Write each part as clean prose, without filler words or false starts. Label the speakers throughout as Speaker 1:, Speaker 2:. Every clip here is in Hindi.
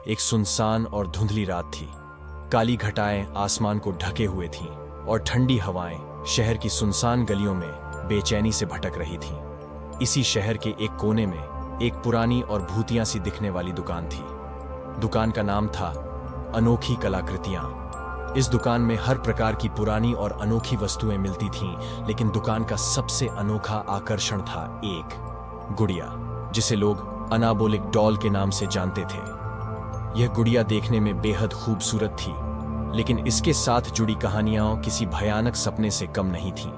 Speaker 1: एक सुनसान और धुंधली रात थी। काली घटाएं आसमान को ढके हुए थीं और ठंडी हवाएं शहर की सुनसान गलियों में बेचैनी से भटक रही थीं। इसी शहर के एक कोने में एक पुरानी और भूतिया सी दिखने वाली दुकान थी। दुकान का नाम था अनोखी कलाकृतियां। इस दुकान में हर प्रकार की पुरानी और अनोखी वस्तुएं मिलती थीं, लेकिन दुकान का सबसे अनोखा आकर्षण था एक गुड़िया, जिसे लोग अनाबोलिक डॉल के नाम से जानते थे। यह गुड़िया देखने में बेहद खूबसूरत थी, लेकिन इसके साथ जुड़ी कहानियां किसी भयानक सपने से कम नहीं थीं।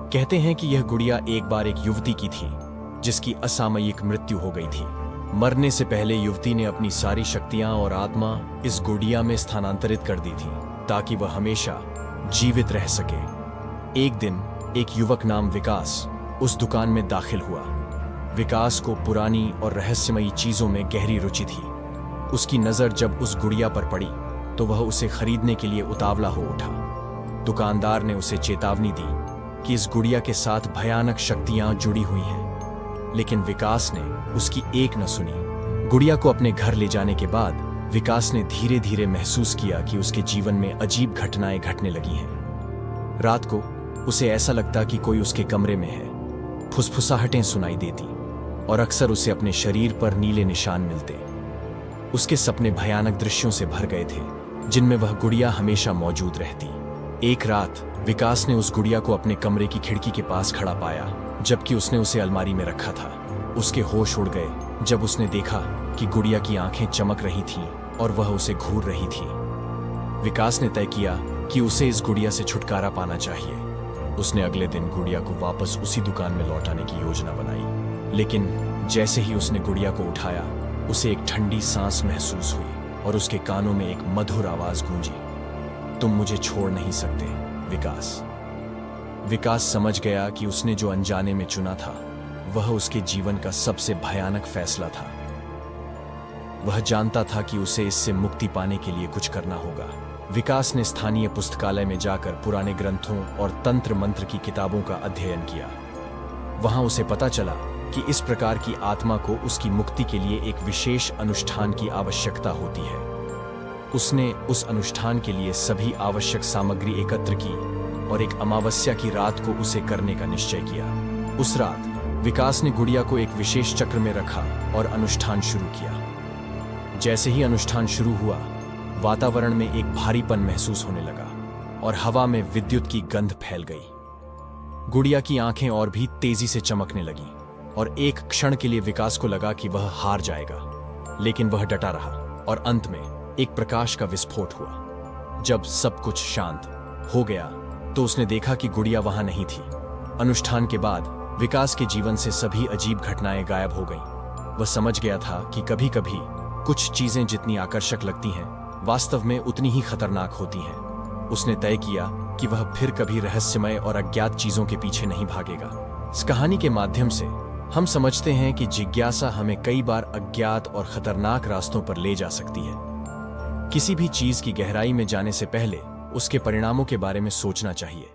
Speaker 1: कहते हैं कि यह गुड़िया एक बार एक युवती की थी, जिसकी असामयिक मृत्यु हो गई थी। मरने से पहले युवती ने अपनी सारी शक्तियां और आत्मा इस गुड़िया में स्थानांतरित कर दी थी, ताकि वह हमेशा जीवित रह सके। एक दिन एक युवक नाम विकास उस दुकान में दाखिल हुआ। विकास को पुरानी और रहस्यमयी चीजों में गहरी रुचि थी। उसकी नजर जब उस गुड़िया पर पड़ी तो वह उसे खरीदने के लिए उतावला हो उठा। दुकानदार ने उसे चेतावनी दी कि इस गुड़िया के साथ भयानक शक्तियां जुड़ी हुई हैं, लेकिन विकास ने उसकी एक न सुनी। गुड़िया को अपने घर ले जाने के बाद विकास ने धीरे धीरे महसूस किया कि उसके जीवन में अजीब घटनाएं घटने लगी हैं। रात को उसे ऐसा लगता कि कोई उसके कमरे में है। फुसफुसाहटें सुनाई देती और अक्सर उसे अपने शरीर पर नीले निशान मिलते। उसके सपने भयानक दृश्यों से भर गए थे, जिनमें वह गुड़िया हमेशा मौजूद रहती। एक रात विकास ने उस गुड़िया को अपने कमरे की खिड़की के पास खड़ा पाया, जबकि उसने उसे अलमारी में रखा था। उसके होश उड़ गए जब उसने देखा कि गुड़िया की आंखें चमक रही थीं और वह उसे घूर रही थी। विकास ने तय किया कि उसे इस गुड़िया से छुटकारा पाना चाहिए। उसने अगले दिन गुड़िया को वापस उसी दुकान में लौटाने की योजना बनाई, लेकिन जैसे ही उसने गुड़िया को उठाया, उसे एक ठंडी सांस महसूस हुई और उसके कानों में एक मधुर आवाज गूंजी, तुम मुझे छोड़ नहीं सकते विकास। विकास समझ गया कि उसने जो अनजाने में चुना था वह उसके जीवन का सबसे भयानक फैसला था। वह जानता था कि उसे इससे मुक्ति पाने के लिए कुछ करना होगा। विकास ने स्थानीय पुस्तकालय में जाकर पुराने ग्रंथों और तंत्र मंत्र की किताबों का अध्ययन किया। वहां उसे पता चला कि इस प्रकार की आत्मा को उसकी मुक्ति के लिए एक विशेष अनुष्ठान की आवश्यकता होती है। उसने उस अनुष्ठान के लिए सभी आवश्यक सामग्री एकत्र की और एक अमावस्या की रात को उसे करने का निश्चय किया। उस रात विकास ने गुड़िया को एक विशेष चक्र में रखा और अनुष्ठान शुरू किया। जैसे ही अनुष्ठान शुरू हुआ, वातावरण में एक भारीपन महसूस होने लगा और हवा में विद्युत की गंध फैल गई। गुड़िया की आंखें और भी तेजी से चमकने लगीं और एक क्षण के लिए विकास को लगा कि वह हार जाएगा, लेकिन वह डटा रहा और अंत में एक प्रकाश का विस्फोट हुआ। जब सब कुछ शांत हो गया तो उसने देखा कि गुड़िया वहां नहीं थी। अनुष्ठान के बाद विकास के जीवन से सभी अजीब घटनाएं गायब हो गईं। वह समझ गया था कि कभी-कभी कुछ चीजें जितनी आकर्षक लगती हैं, वास्तव में उतनी ही खतरनाक होती हैं। उसने तय किया कि वह फिर कभी रहस्यमय और अज्ञात चीजों के पीछे नहीं भागेगा। इस कहानी के माध्यम से हम समझते हैं कि जिज्ञासा हमें कई बार अज्ञात और खतरनाक रास्तों पर ले जा सकती है। किसी भी चीज की गहराई में जाने से पहले उसके परिणामों के बारे में सोचना चाहिए।